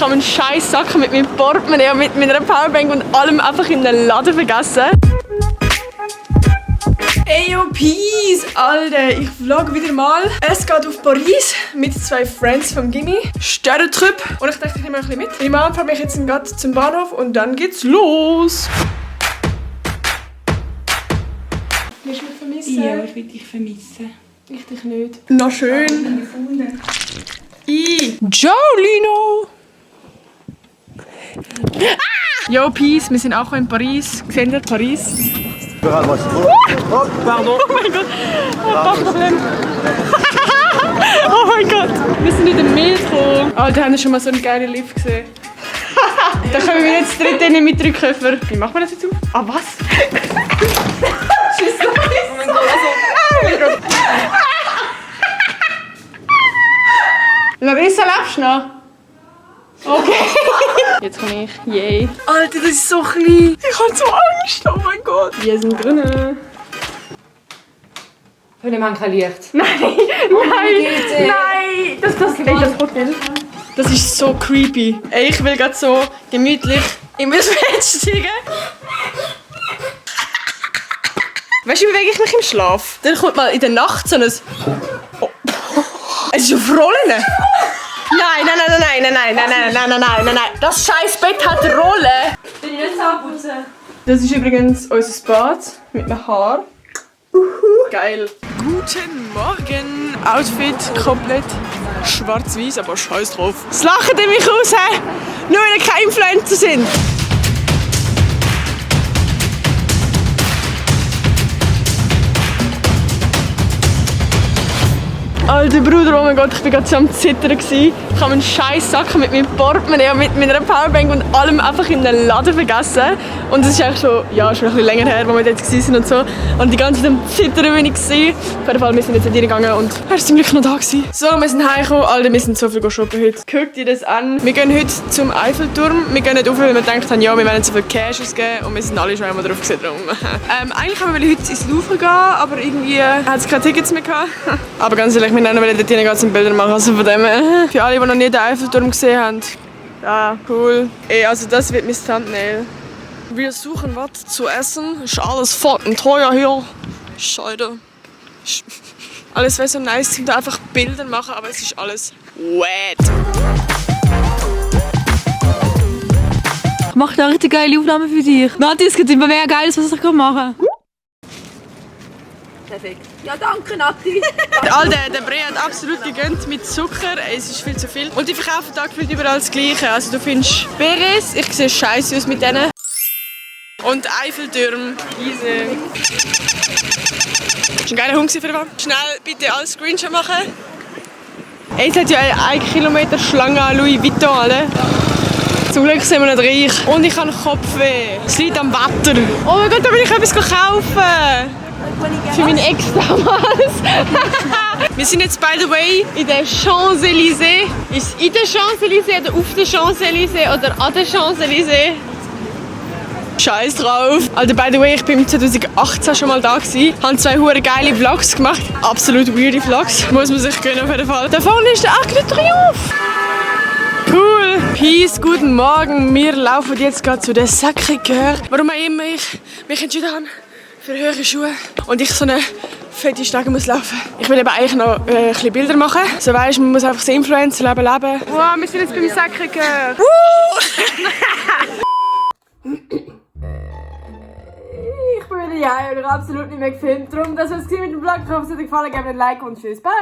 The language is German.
Ich habe einen scheiß Sack mit meinem Portemonnaie und mit meiner Powerbank und allem einfach in einem Laden vergessen. Ey, yo, peace, Alter, ich vlog wieder mal. Es geht auf Paris mit 2 Friends vom Gimmi. Sterrentrip. Und ich dachte, ich nehme ein bisschen mit. Meine Mama fährt mich jetzt gerade zum Bahnhof und dann geht's los. Willst du mich vermissen? Ja, ich will dich vermissen. Ich dich nicht. Na schön. Jolino! Yo, peace, wir sind auch in Paris. Seht ihr Paris? Oh, pardon. Oh mein Gott, pas Problem. Oh mein Gott, wir sind in dem Metro. Alter, haben wir schon mal so einen geilen Lift gesehen? Da können wir jetzt dritt in mit 3 Köffer. Wie macht man das jetzt auf? Ah, was? Tschüss, oh mein Gott, oh mein Gott. Larissa, lebst du noch? Okay. Jetzt komme ich. Yay. Alter, das ist so klein. Ich habe so Angst. Oh mein Gott. Wir sind drinnen. Von dem haben kein Licht. Nein, nein. Das Hotel. Das ist so creepy. Ey, ich will gerade so gemütlich in mein Bett steigen. Weißt du, wie bewege ich mich im Schlaf? Dann kommt mal in der Nacht so ein... Oh. Es ist auf Rollen. Nein. Das scheiß Bett hat Rollen. Bin ich nicht anputzen? Das ist übrigens unser Bad mit einem Haar. Geil. Guten Morgen. Outfit komplett schwarz-weiß, aber scheiß drauf. Es lachen die mich aus, hä? Nur weil ihr keine Influencer sind. Alter Bruder, oh mein Gott, ich war gerade so am Zittern. Ich habe einen scheiß Sack mit meinem Portemonnaie und mit meiner Powerbank und allem einfach in einem Laden vergessen. Und das ist eigentlich schon, ja, schon ein bisschen länger her, wo wir dort waren und so. Und die ganze Zeit am Zittern bin ich. Auf jeden Fall, wir sind jetzt reingegangen und er war zum Glück noch da. So, wir sind heimgekommen. Alter, wir sind so viel shoppen heute. Guckt ihr das an? Wir gehen heute zum Eiffelturm. Wir gehen nicht rauf, weil wir gedacht haben, ja, wir werden so viel Cash ausgeben. Und wir sind alle schon einmal drauf gesehen. Eigentlich haben wir heute ins Louvre gehen, aber irgendwie hat es keine Tickets mehr gehabt. Aber ganz ehrlich, wir wollen dort hinein zum Bilder machen. Also von dem für alle, die noch nie den Eiffelturm gesehen haben. Ja, cool. Ey, also das wird mein Thumbnail. Wir suchen was zu essen. Ist alles fucking teuer hier. Scheiße. Alles wäre so nice, um da einfach Bilder machen, aber es ist alles wet. Ich mache eine richtig geile Aufnahme für dich. Nati, es gibt immer mehr Geiles, was ich machen kann. Perfekt. Ja, danke, Nati. Alter, der Bre hat absolut gegönnt mit Zucker. Es ist viel zu viel. Und die verkaufen da gefühlt überall das Gleiche. Also du findest Beres, ich sehe scheiße aus mit denen. Und Eiffelturm. Easy. Das war ein geiler Hund für den Schnell bitte alles Screenshot machen. Ey, es hat ja eine 1 Kilometer Schlange an Louis Vuitton, alle. Zum Glück sind wir nicht reich. Und ich habe Kopfweh. Es liegt am Wetter. Oh mein Gott, da will ich etwas kaufen. Für meinen Ex damals. Wir sind jetzt, by the way, in der Champs-Élysées. Ist es in der Champs-Élysées oder auf der Champs-Élysées oder an der Champs-Élysées? Scheiß drauf. Also, by the way, ich bin 2018 schon mal da gewesen. Habe 2 hure geile Vlogs gemacht. Absolut weirde Vlogs. Muss man sich gönnen auf jeden Fall. Da vorne ist der Arc de Triomphe. Cool. Peace, guten Morgen. Wir laufen jetzt gerade zu der Sacré-Cœur. Warum auch immer ich mich entschieden habe für höhere Schuhe und ich so eine fette Stege muss laufen. Ich will eben eigentlich noch ein bisschen Bilder machen. So weisst, man muss einfach das Influencer-Leben leben. Wow, wir sind jetzt beim Sacré-Cœur. Ich bin wieder hier und ich habe absolut nicht mehr gefilmt. Darum, dass es mit dem Vlog gefallen hat, gebt mir ein Like und tschüss, bye.